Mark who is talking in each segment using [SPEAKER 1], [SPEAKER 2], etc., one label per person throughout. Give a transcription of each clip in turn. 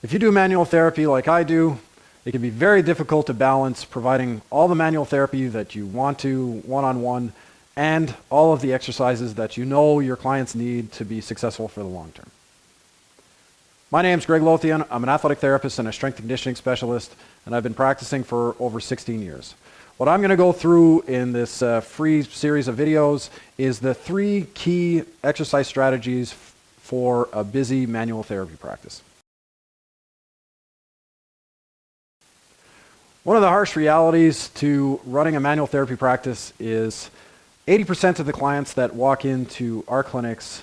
[SPEAKER 1] If you do manual therapy like I do, it can be very difficult to balance providing all the manual therapy that you want to one-on-one and all of the exercises that you know your clients need to be successful for the long term. My name is Greg Lothian. I'm an athletic therapist and a strength and conditioning specialist, and I've been practicing for over 16 years. What I'm going to go through in this free series of videos is the 3 key exercise strategies for a busy manual therapy practice. One of the harsh realities to running a manual therapy practice is 80% of the clients that walk into our clinics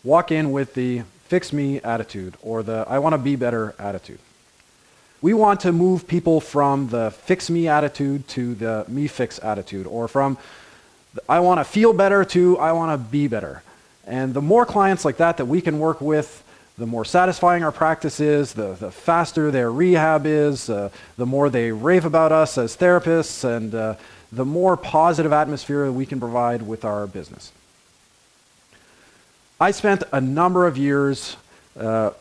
[SPEAKER 1] walk in with the fix me attitude or the I want to be better attitude. We want to move people from the fix me attitude to the me fix attitude, or from I want to feel better to I want to be better. And the more clients like that we can work with, the more satisfying our practice is, the faster their rehab is, the more they rave about us as therapists, and the more positive atmosphere we can provide with our business. I spent a number of years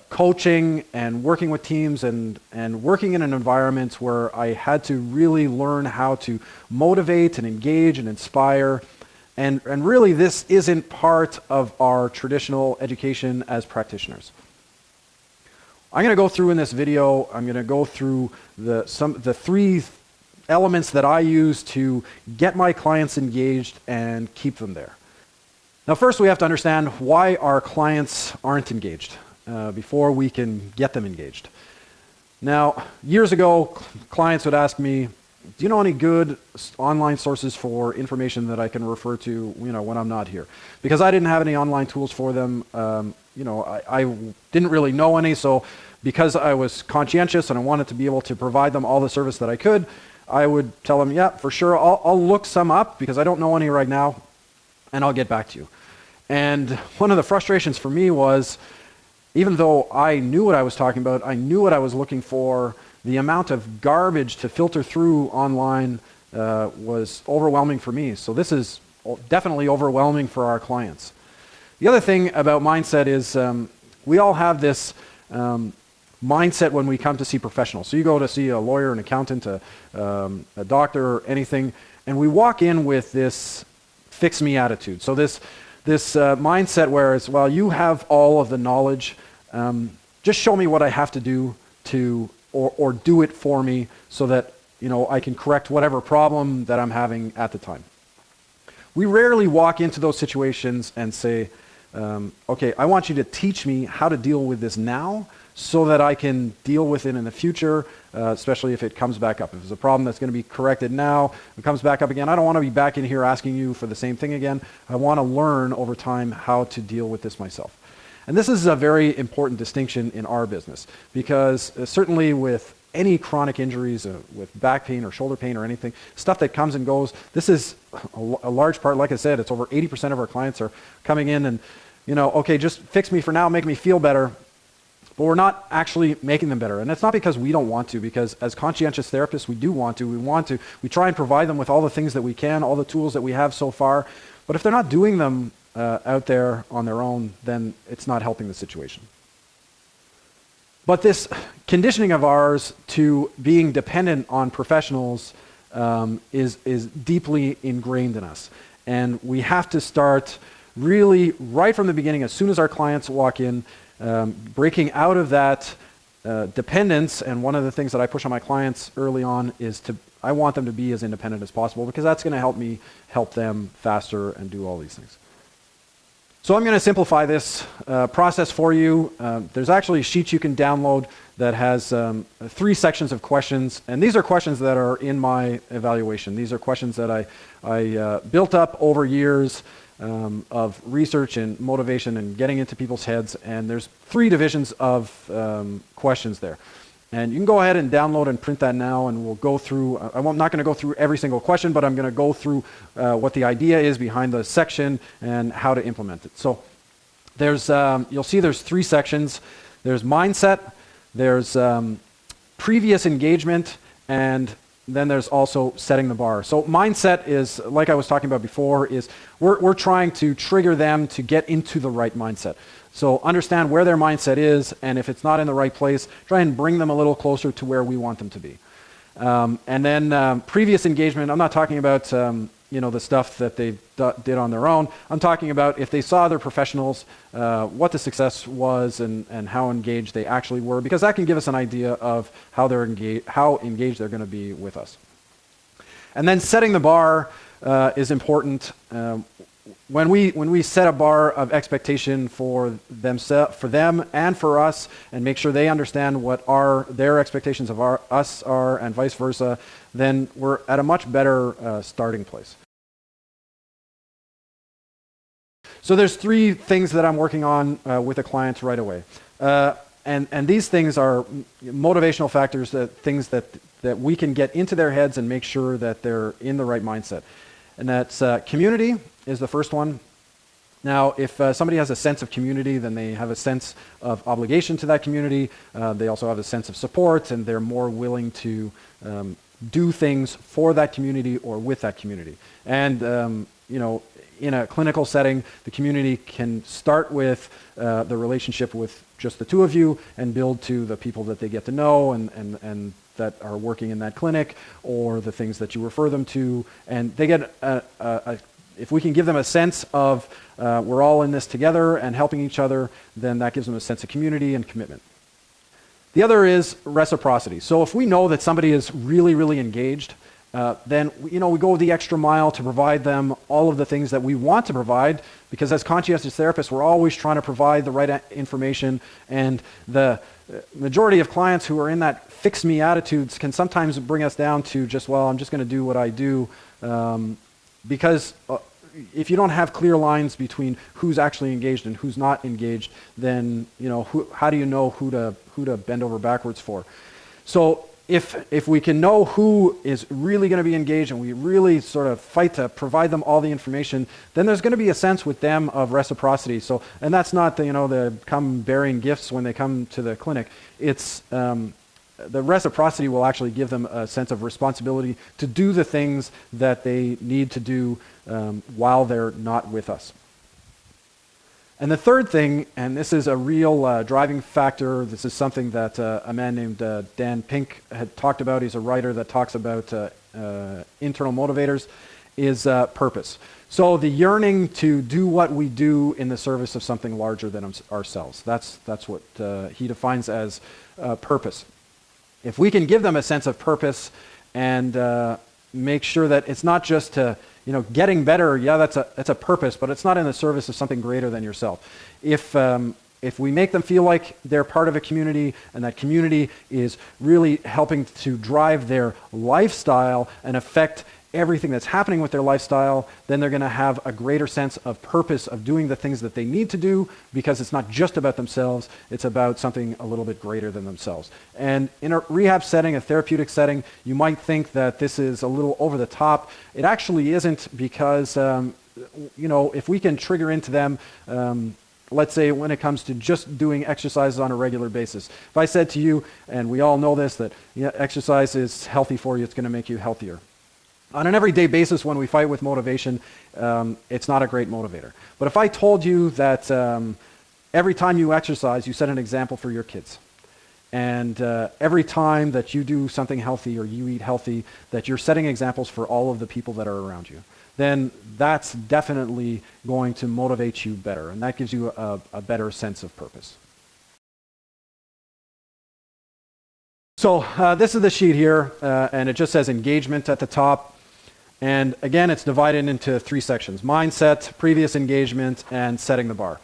[SPEAKER 1] coaching and working with teams and working in an environment where I had to really learn how to motivate and engage and inspire. And really this isn't part of our traditional education as practitioners. I'm going to go through in this video, I'm going to go through the 3 elements that I use to get my clients engaged and keep them there. Now first we have to understand why our clients aren't engaged before we can get them engaged. Now years ago clients would ask me, do you know any good online sources for information that I can refer to when I'm not here? Because I didn't have any online tools for them. I didn't really know any, so because I was conscientious and I wanted to be able to provide them all the service that I could, I would tell them, yeah, for sure, I'll look some up because I don't know any right now, and I'll get back to you. And one of the frustrations for me was, even though I knew what I was talking about, I knew what I was looking for, the amount of garbage to filter through online was overwhelming for me. So this is definitely overwhelming for our clients. The other thing about mindset is we all have this mindset when we come to see professionals. So you go to see a lawyer, an accountant, a doctor, or anything, and we walk in with this fix me attitude. So this mindset where it's, well, you have all of the knowledge, just show me what I have to do or do it for me so that I can correct whatever problem that I'm having at the time. We rarely walk into those situations and say, okay, I want you to teach me how to deal with this now so that I can deal with it in the future, especially if it comes back up. If it's a problem that's going to be corrected now, if it comes back up again, I don't want to be back in here asking you for the same thing again. I want to learn over time how to deal with this myself. And this is a very important distinction in our business because certainly with any chronic injuries, with back pain or shoulder pain or anything, stuff that comes and goes, this is a large part. Like I said, it's over 80% of our clients are coming in and, okay, just fix me for now, make me feel better. But we're not actually making them better. And it's not because we don't want to, because as conscientious therapists, we do want to. We try and provide them with all the things that we can, all the tools that we have so far. But if they're not doing them out there on their own, then it's not helping the situation. But this conditioning of ours to being dependent on professionals is deeply ingrained in us. And we have to start really right from the beginning, as soon as our clients walk in, breaking out of that dependence. And one of the things that I push on my clients early on is I want them to be as independent as possible because that's going to help me help them faster and do all these things. So I'm going to simplify this process for you. There's actually sheets you can download that has 3 sections of questions, and these are questions that are in my evaluation. These are questions that I built up over years of research and motivation and getting into people's heads, and there's 3 divisions of questions there. And you can go ahead and download and print that now, and we'll go through, I'm not going to go through every single question, but I'm going to go through what the idea is behind the section and how to implement it. So there's, you'll see there's 3 sections. There's mindset, there's previous engagement, and then there's also setting the bar. So mindset is, like I was talking about before, is we're trying to trigger them to get into the right mindset. So understand where their mindset is, and if it's not in the right place, try and bring them a little closer to where we want them to be. And then previous engagement, I'm not talking about the stuff that they did on their own. I'm talking about if they saw their professionals, what the success was and how engaged they actually were, because that can give us an idea of how engaged they're going to be with us. And then setting the bar is important. When we set a bar of expectation for them and for us, and make sure they understand what their expectations of us are, and vice versa, then we're at a much better starting place. So there's 3 things that I'm working on with the clients right away, and these things are motivational factors, things that we can get into their heads and make sure that they're in the right mindset. And that's community is the first one. Now, if somebody has a sense of community, then they have a sense of obligation to that community. They also have a sense of support, and they're more willing to do things for that community or with that community. And in a clinical setting, the community can start with the relationship with just the 2 of you and build to the people that they get to know and that are working in that clinic, or the things that you refer them to. And they get if we can give them a sense of we're all in this together and helping each other, then that gives them a sense of community and commitment. The other is reciprocity. So if we know that somebody is really, really engaged, then we go the extra mile to provide them all of the things that we want to provide, because as conscientious therapists, we're always trying to provide the right information, and the majority of clients who are in that fix me attitudes can sometimes bring us down to just, well, I'm just going to do what I do, because if you don't have clear lines between who's actually engaged and who's not engaged, then how do you know who to bend over backwards for? So if we can know who is really going to be engaged, and we really sort of fight to provide them all the information, then there's going to be a sense with them of reciprocity. So, and that's not the come bearing gifts when they come to the clinic. It's the reciprocity will actually give them a sense of responsibility to do the things that they need to do while they're not with us. And the third thing, and this is a real driving factor, this is something that a man named Dan Pink had talked about. He's a writer that talks about internal motivators, is purpose. So the yearning to do what we do in the service of something larger than ourselves. That's what he defines as purpose. If we can give them a sense of purpose and make sure that it's not just to getting better, yeah, that's a purpose, but it's not in the service of something greater than yourself. If we make them feel like they're part of a community, and that community is really helping to drive their lifestyle and affect everything that's happening with their lifestyle, then they're going to have a greater sense of purpose of doing the things that they need to do, because it's not just about themselves, it's about something a little bit greater than themselves. And in a rehab setting, a therapeutic setting, you might think that this is a little over the top. It actually isn't, because if we can trigger into them, let's say when it comes to just doing exercises on a regular basis. If I said to you, and we all know this, that exercise is healthy for you, it's going to make you healthier. On an everyday basis, when we fight with motivation, it's not a great motivator. But if I told you that every time you exercise, you set an example for your kids, and every time that you do something healthy or you eat healthy, that you're setting examples for all of the people that are around you, then that's definitely going to motivate you better, and that gives you a better sense of purpose. So this is the sheet here, and it just says engagement at the top. And again, it's divided into 3 sections: mindset, previous engagement, and setting the bar.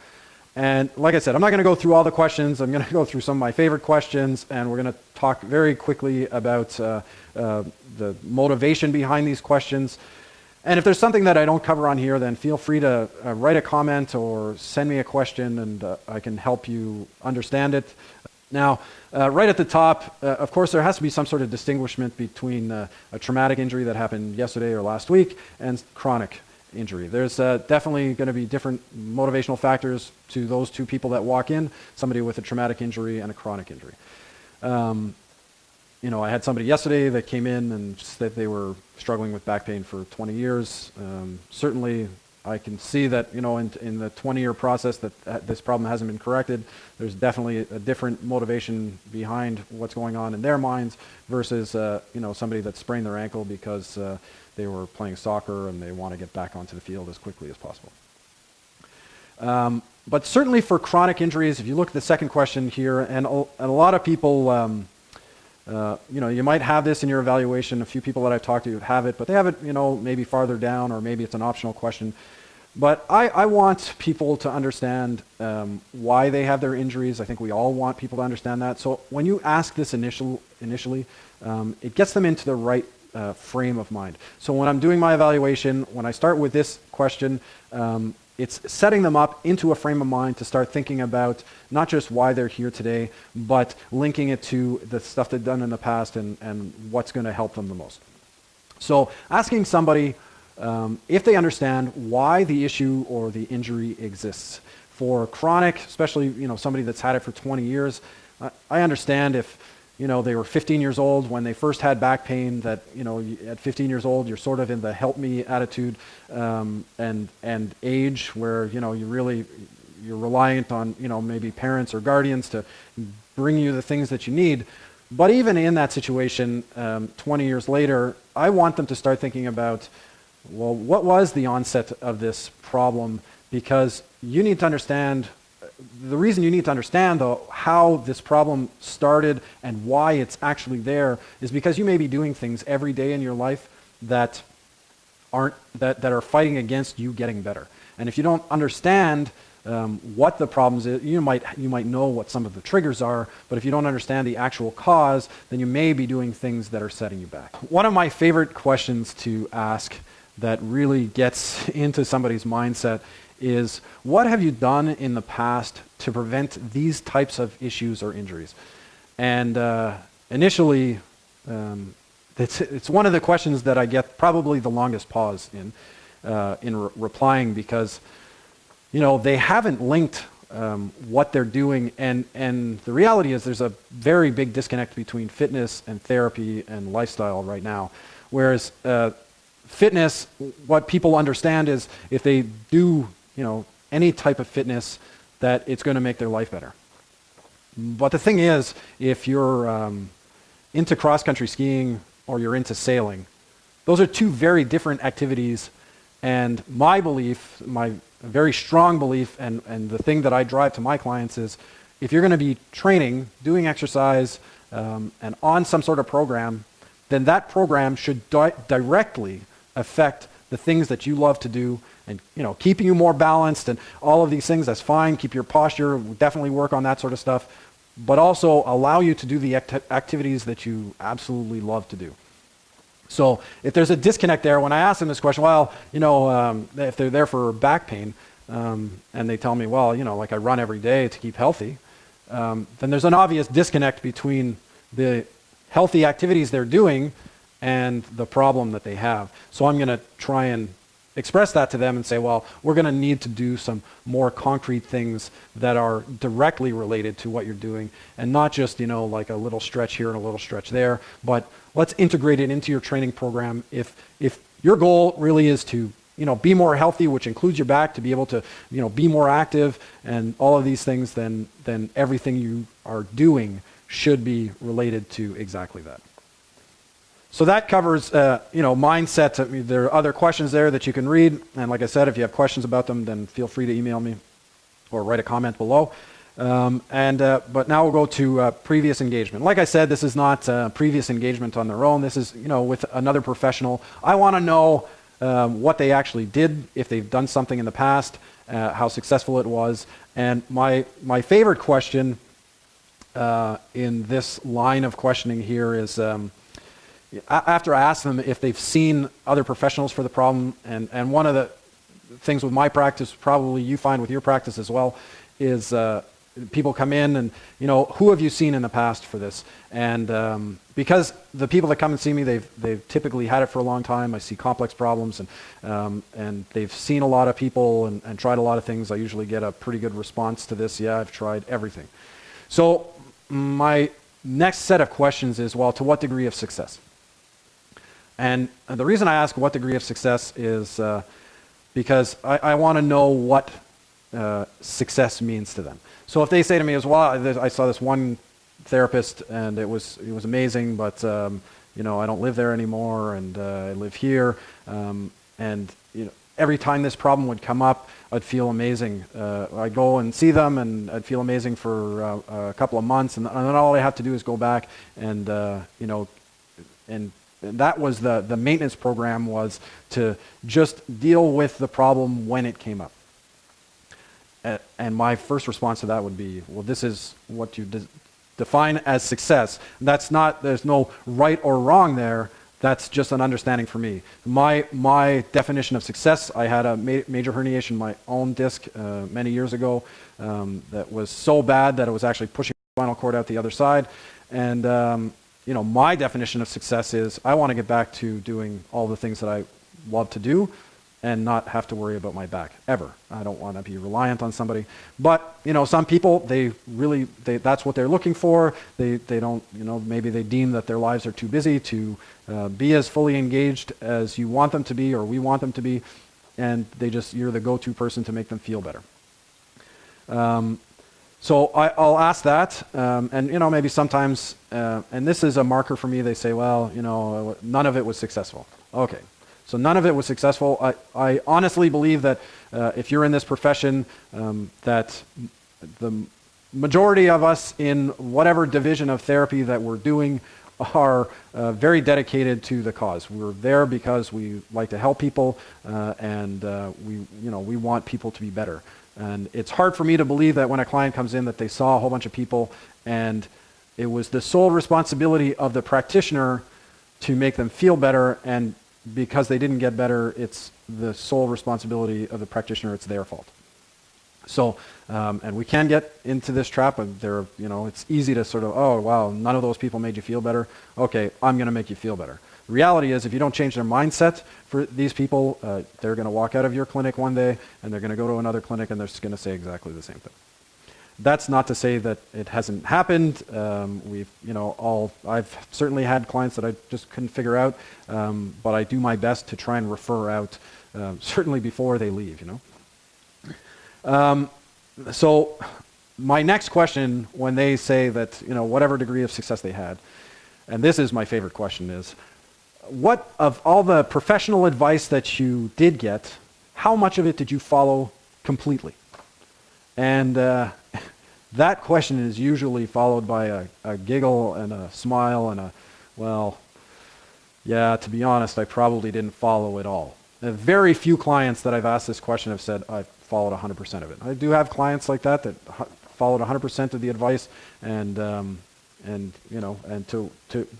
[SPEAKER 1] And like I said, I'm not going to go through all the questions. I'm going to go through some of my favorite questions, and we're going to talk very quickly about the motivation behind these questions. And if there's something that I don't cover on here, then feel free to write a comment or send me a question, and I can help you understand it. Now, right at the top, of course, there has to be some sort of distinguishment between a traumatic injury that happened yesterday or last week and chronic injury. There's definitely going to be different motivational factors to those 2 people that walk in, somebody with a traumatic injury and a chronic injury. I had somebody yesterday that came in and said they were struggling with back pain for 20 years. Certainly, I can see that, you know, in the 20-year process that this problem hasn't been corrected. There's definitely a different motivation behind what's going on in their minds versus, you know, somebody that sprained their ankle because they were playing soccer and they want to get back onto the field as quickly as possible. But certainly for chronic injuries, if you look at the second question here, and a lot of people, you know, you might have this in your evaluation. A few people that I've talked to have it, but they have it, you know, maybe farther down, or maybe it's an optional question. But I want people to understand why they have their injuries. I think we all want people to understand that. So when you ask this initially, it gets them into the right frame of mind. So when I'm doing my evaluation, when I start with this question, it's setting them up into a frame of mind to start thinking about not just why they're here today, but linking it to the stuff they've done in the past and what's going to help them the most. So asking somebody if they understand why the issue or the injury exists. For chronic, especially, you know, somebody that's had it for 20 years, I understand if, you know, they were 15 years old when they first had back pain, that, you know, at 15 years old, you're sort of in the help me attitude, and age where, you know, you're reliant on, you know, maybe parents or guardians to bring you the things that you need. But even in that situation, 20 years later, I want them to start thinking about, well, what was the onset of this problem? Because you need to understand, the reason you need to understand, though, how this problem started and why it's actually there is because you may be doing things every day in your life that are fighting against you getting better. And if you don't understand what the problems is, you might know what some of the triggers are, but if you don't understand the actual cause, then you may be doing things that are setting you back. One of my favorite questions to ask that really gets into somebody's mindset is, what have you done in the past to prevent these types of issues or injuries? And initially, it's one of the questions that I get probably the longest pause in replying, because, you know, they haven't linked what they're doing, and the reality is there's a very big disconnect between fitness and therapy and lifestyle right now. Whereas fitness, what people understand is if they do, you know, any type of fitness, that it's going to make their life better. But the thing is, if you're into cross-country skiing or you're into sailing, those are two very different activities. And my belief, my very strong belief, and the thing that I drive to my clients is, if you're going to be training, doing exercise, and on some sort of program, then that program should directly affect the things that you love to do, and, you know, keeping you more balanced and all of these things. That's fine. Keep your posture, definitely work on that sort of stuff, but also allow you to do the activities that you absolutely love to do. So if there's a disconnect there, when I ask them this question, well, you know, if they're there for back pain, and they tell me, well, you know, like I run every day to keep healthy, then there's an obvious disconnect between the healthy activities they're doing and the problem that they have. So I'm going to try and express that to them and say, well, we're going to need to do some more concrete things that are directly related to what you're doing, and not just, you know, like a little stretch here and a little stretch there, but let's integrate it into your training program. If your goal really is to, you know, be more healthy, which includes your back, to be able to, you know, be more active and all of these things, then everything you are doing should be related to exactly that. So that covers, you know, mindset. There are other questions there that you can read. And like I said, if you have questions about them, then feel free to email me or write a comment below. But now we'll go to previous engagement. Like I said, this is not previous engagement on their own. This is, you know, with another professional. I want to know what they actually did, if they've done something in the past, how successful it was. And my favorite question in this line of questioning here is, after I ask them if they've seen other professionals for the problem, and one of the things with my practice, probably you find with your practice as well, is people come in and, you know, who have you seen in the past for this? And because the people that come and see me, they've typically had it for a long time. I see complex problems, and they've seen a lot of people and tried a lot of things. I usually get a pretty good response to this. Yeah, I've tried everything. So my next set of questions is, well, to what degree of success? And the reason I ask what degree of success is because I want to know what success means to them. So if they say to me as well, I saw this one therapist and it was amazing, but you know, I don't live there anymore, and I live here, and you know, every time this problem would come up, I'd feel amazing. I'd go and see them, and I'd feel amazing for a couple of months, and then all I have to do is go back, and you know, and that was the maintenance program, was to just deal with the problem when it came up. And my first response to that would be, well, this is what you define as success. That's not, there's no right or wrong there. That's just an understanding for me. My definition of success, I had a major herniation in my own disc many years ago that was so bad that it was actually pushing the spinal cord out the other side. And you know, my definition of success is I want to get back to doing all the things that I love to do and not have to worry about my back ever. I don't want to be reliant on somebody. But you know, some people, that's what they're looking for. They don't, you know, maybe they deem that their lives are too busy to be as fully engaged as you want them to be, or we want them to be, and you're the go-to person to make them feel better. So I'll ask that, and you know, maybe sometimes, and this is a marker for me, they say, well, you know, none of it was successful. Okay. So none of it was successful. I honestly believe that if you're in this profession, that the majority of us in whatever division of therapy that we're doing are very dedicated to the cause. We're there because we like to help people, and we want people to be better. And it's hard for me to believe that when a client comes in that they saw a whole bunch of people and it was the sole responsibility of the practitioner to make them feel better, and because they didn't get better, it's the sole responsibility of the practitioner. It's their fault. So, and we can get into this trap, and it's easy to sort of, oh wow, none of those people made you feel better. Okay, I'm going to make you feel better. The reality is, if you don't change their mindset for these people, they're going to walk out of your clinic one day, and they're going to go to another clinic, and they're just going to say exactly the same thing. That's not to say that it hasn't happened. I've certainly had clients that I just couldn't figure out, but I do my best to try and refer out, certainly before they leave, So my next question, when they say that, whatever degree of success they had, and this is my favorite question, is, what of all the professional advice that you did get, how much of it did you follow completely? And that question is usually followed by a giggle and a smile and well, yeah, to be honest, I probably didn't follow it all. Very few clients that I've asked this question have said, I followed 100% of it. I do have clients like that followed 100% of the advice, and to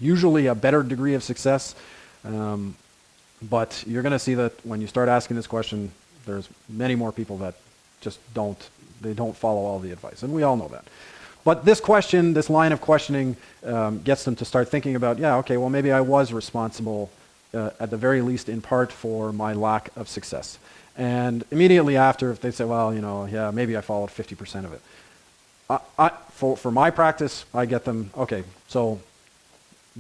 [SPEAKER 1] usually a better degree of success. But you're going to see that when you start asking this question, there's many more people that just don't follow all the advice, and we all know that. But this question, this line of questioning, gets them to start thinking about, yeah, okay, well, maybe I was responsible, at the very least in part, for my lack of success. And immediately after, if they say, well, yeah, maybe I followed 50% of it. For my practice, I get them, okay, so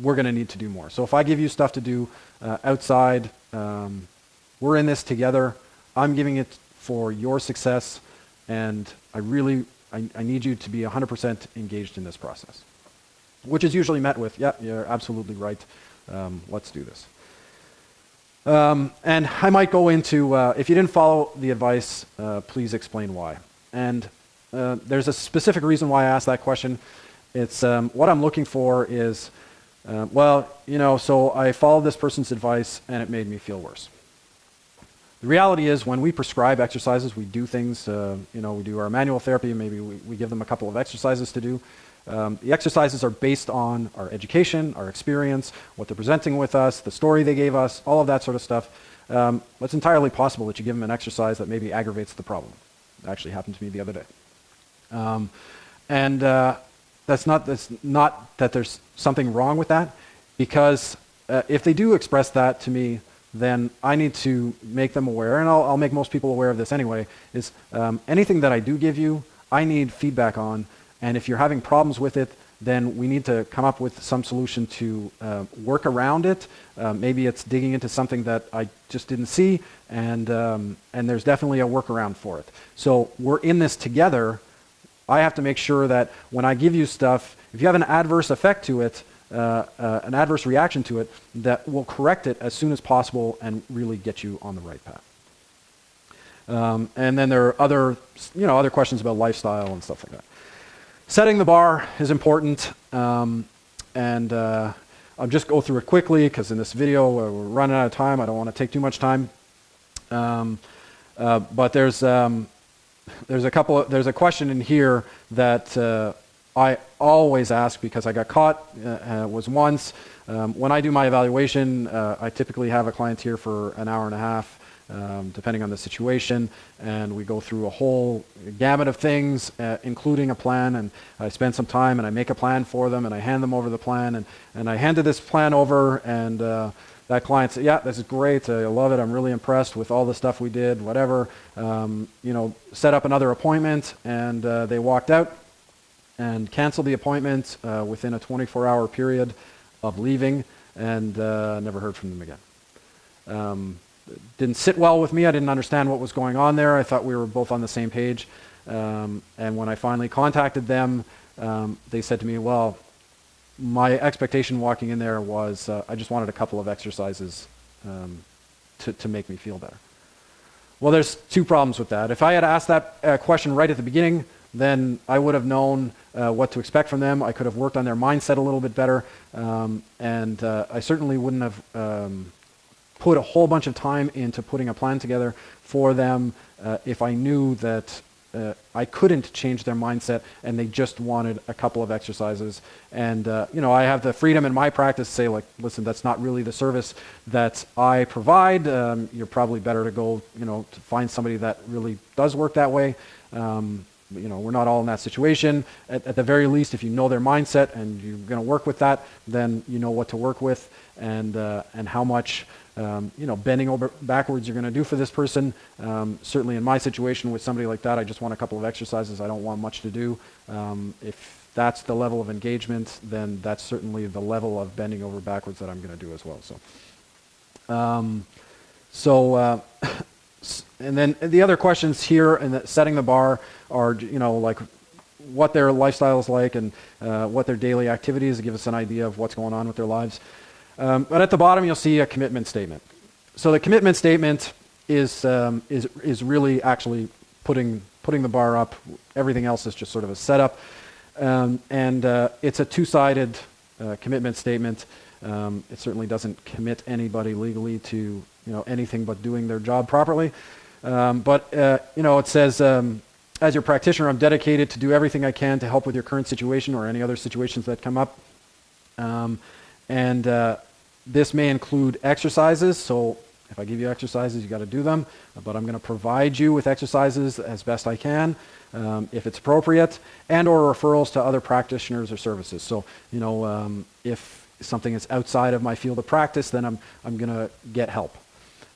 [SPEAKER 1] we're going to need to do more. So if I give you stuff to do outside, we're in this together. I'm giving it for your success, and I need you to be 100% engaged in this process, which is usually met with, yeah, you're absolutely right. Let's do this. And I might go into, if you didn't follow the advice, please explain why. And there's a specific reason why I asked that question. It's what I'm looking for is, so I followed this person's advice and it made me feel worse. The reality is, when we prescribe exercises, we do things, we do our manual therapy, maybe we give them a couple of exercises to do. The exercises are based on our education, our experience, what they're presenting with us, the story they gave us, all of that sort of stuff. It's entirely possible that you give them an exercise that maybe aggravates the problem. It actually happened to me the other day. That's not that there's something wrong with that, because if they do express that to me, then I need to make them aware, and I'll make most people aware of this anyway, is anything that I do give you, I need feedback on, and if you're having problems with it, then we need to come up with some solution to work around it. Maybe it's digging into something that I just didn't see, and there's definitely a workaround for it. So we're in this together. I have to make sure that when I give you stuff, if you have an adverse effect to it, an adverse reaction to it, that will correct it as soon as possible and really get you on the right path. And then there are other questions about lifestyle and stuff like that. Setting the bar is important, and I'll just go through it quickly because in this video we're running out of time. I don't want to take too much time, but there's a question in here that I always ask because I got caught. Was once when I do my evaluation, I typically have a client here for an hour and a half. Depending on the situation, and we go through a whole gamut of things, including a plan, and I spend some time and I make a plan for them and I hand them over the plan, and I handed this plan over, and that client said, yeah, this is great, I love it, I'm really impressed with all the stuff we did, whatever, set up another appointment, and they walked out and canceled the appointment within a 24-hour period of leaving, and never heard from them again. Didn't sit well with me. I didn't understand what was going on there. I thought we were both on the same page. And when I finally contacted them, they said to me, well, my expectation walking in there was I just wanted a couple of exercises to make me feel better. Well, there's two problems with that. If I had asked that question right at the beginning, then I would have known what to expect from them. I could have worked on their mindset a little bit better. And I certainly wouldn't have put a whole bunch of time into putting a plan together for them if I knew that I couldn't change their mindset and they just wanted a couple of exercises. And I have the freedom in my practice to say, like, listen, that's not really the service that I provide. You're probably better to go, to find somebody that really does work that way. We're not all in that situation. At the very least, if you know their mindset and you're going to work with that, then you know what to work with and how much bending over backwards you're going to do for this person. Certainly in my situation with somebody like that, I just want a couple of exercises. I don't want much to do. If that's the level of engagement, then that's certainly the level of bending over backwards that I'm going to do as well. And then the other questions here and setting the bar are, like what their lifestyle is like and what their daily activities to give us an idea of what's going on with their lives. But at the bottom, you'll see a commitment statement. So the commitment statement is really actually putting the bar up. Everything else is just sort of a setup, and it's a two-sided commitment statement. It certainly doesn't commit anybody legally to anything but doing their job properly. But it says, as your practitioner, I'm dedicated to do everything I can to help with your current situation or any other situations that come up. This may include exercises. So if I give you exercises, you got to do them. But I'm going to provide you with exercises as best I can, if it's appropriate, and or referrals to other practitioners or services. So if something is outside of my field of practice, then I'm going to get help.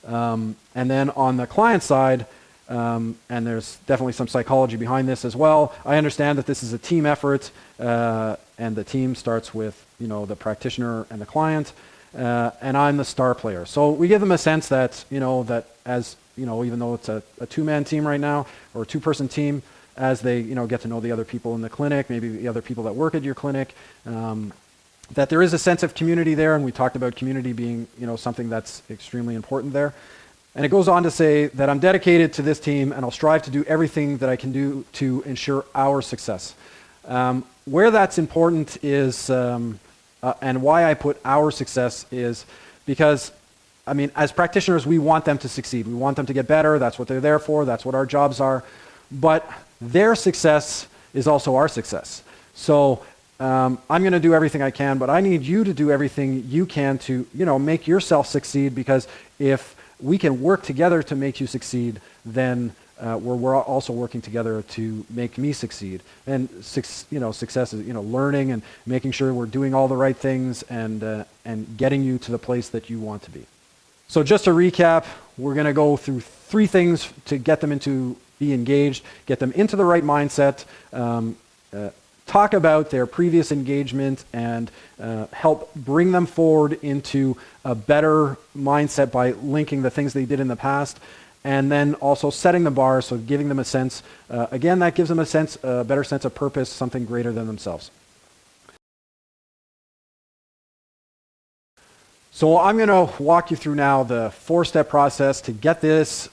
[SPEAKER 1] And then on the client side, and there's definitely some psychology behind this as well. I understand that this is a team effort, and the team starts with the practitioner and the client, and I'm the star player. So we give them a sense that that as even though it's a two-man team right now or a two-person team, as they get to know the other people in the clinic, maybe the other people that work at your clinic, that there is a sense of community there, and we talked about community being something that's extremely important there. And it goes on to say that I'm dedicated to this team and I'll strive to do everything that I can do to ensure our success. Where that's important is, and why I put our success is because, as practitioners, we want them to succeed. We want them to get better. That's what they're there for. That's what our jobs are. But their success is also our success. So I'm going to do everything I can, but I need you to do everything you can to, make yourself succeed, because if we can work together to make you succeed, then we're also working together to make me succeed. And success is learning and making sure we're doing all the right things and getting you to the place that you want to be. So just to recap, we're going to go through 3 things to get them be engaged, get them into the right mindset, talk about their previous engagement and help bring them forward into a better mindset by linking the things they did in the past, and then also setting the bar, so giving them a sense, again, that gives them a better sense of purpose, something greater than themselves. So I'm going to walk you through now the 4-step process to get this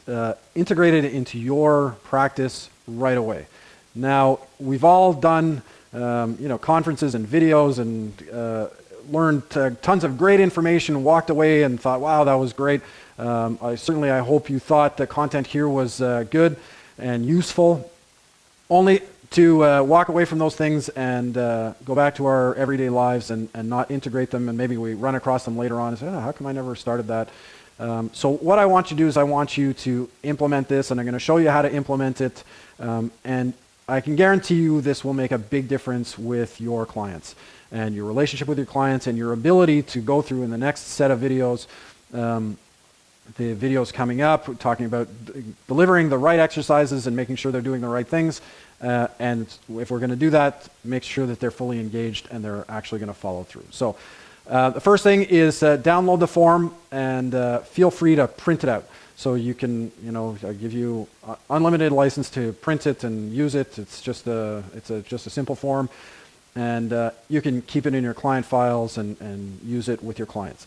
[SPEAKER 1] integrated into your practice right away. Now, we've all done conferences and videos and learned tons of great information, walked away and thought, wow, that was great. I hope you thought the content here was good and useful. Only to walk away from those things and go back to our everyday lives and not integrate them, and maybe we run across them later on and say, oh, how come I never started that? So what I want you to do is I want you to implement this, and I'm going to show you how to implement it, and I can guarantee you this will make a big difference with your clients and your relationship with your clients and your ability to go through in the next set of videos, the videos coming up, talking about delivering the right exercises and making sure they're doing the right things. And if we're going to do that, make sure that they're fully engaged and they're actually going to follow through. So the first thing is download the form and feel free to print it out. So you can, I give you unlimited license to print it and use it. It's just a simple form, and you can keep it in your client files and use it with your clients.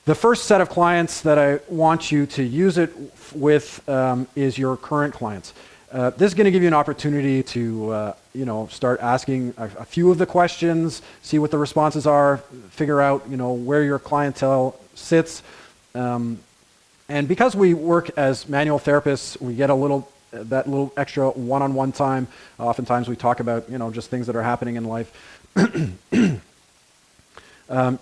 [SPEAKER 1] The first set of clients that I want you to use it with is your current clients. This is going to give you an opportunity to, start asking a few of the questions, see what the responses are, figure out, where your clientele sits. And because we work as manual therapists, we get that little extra one-on-one time. Oftentimes we talk about, just things that are happening in life.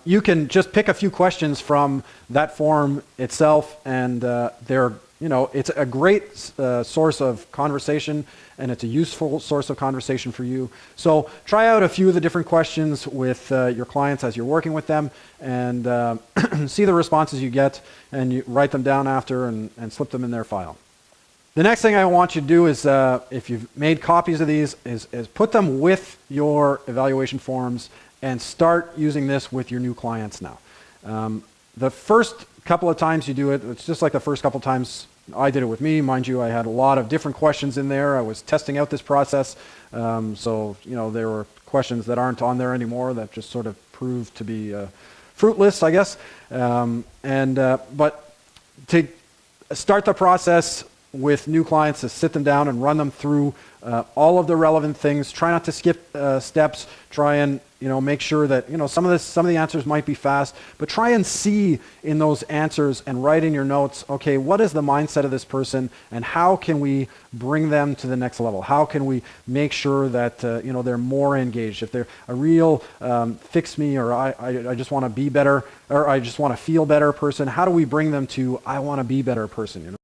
[SPEAKER 1] You can just pick a few questions from that form itself, and it's a great source of conversation, and it's a useful source of conversation for you. So try out a few of the different questions with your clients as you're working with them, and see the responses you get, and you write them down after and slip them in their file. The next thing I want you to do is, if you've made copies of these, is put them with your evaluation forms and start using this with your new clients now. The first couple of times you do it, it's just like the first couple of times I did it with me. Mind you, I had a lot of different questions in there. I was testing out this process. So there were questions that aren't on there anymore that just sort of proved to be fruitless, I guess. But to start the process with new clients, to sit them down and run them through all of the relevant things. Try not to skip steps. Try and make sure that some of the answers might be fast, but try and see in those answers and write in your notes, okay, what is the mindset of this person, and how can we bring them to the next level? How can we make sure that they're more engaged? If they're a real fix me, or I just want to be better, or I just want to feel better person, how do we bring them to I want to be better person?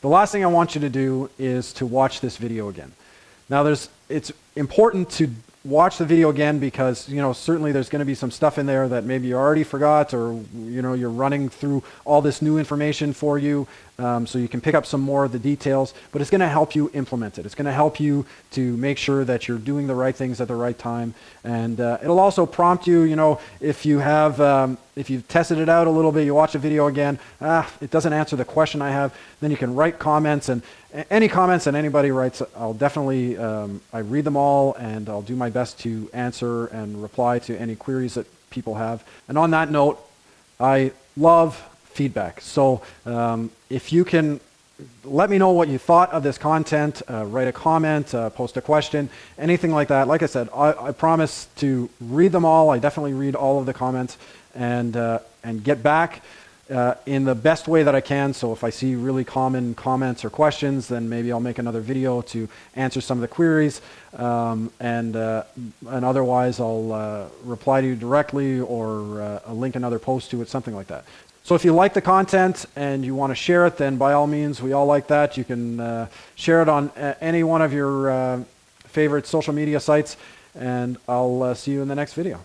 [SPEAKER 1] The last thing I want you to do is to watch this video again. Now it's important to watch the video again because, certainly there's going to be some stuff in there that maybe you already forgot, or, you're running through all this new information for you, so you can pick up some more of the details, but it's going to help you implement it. It's going to help you to make sure that you're doing the right things at the right time, and it'll also prompt you, if you've tested it out a little bit, you watch the video again, it doesn't answer the question I have, then you can write comments, and any comments that anybody writes, I'll definitely, I read them all, and I'll do my best to answer and reply to any queries that people have. And on that note, I love feedback. So if you can let me know what you thought of this content, write a comment, post a question, anything like that. Like I said, I promise to read them all. I definitely read all of the comments and get back in the best way that I can. So if I see really common comments or questions, then maybe I'll make another video to answer some of the queries, and otherwise I'll reply to you directly, or I'll link another post to it, something like that. So if you like the content and you want to share it, then by all means, we all like that. You can share it on any one of your favorite social media sites, and I'll see you in the next video.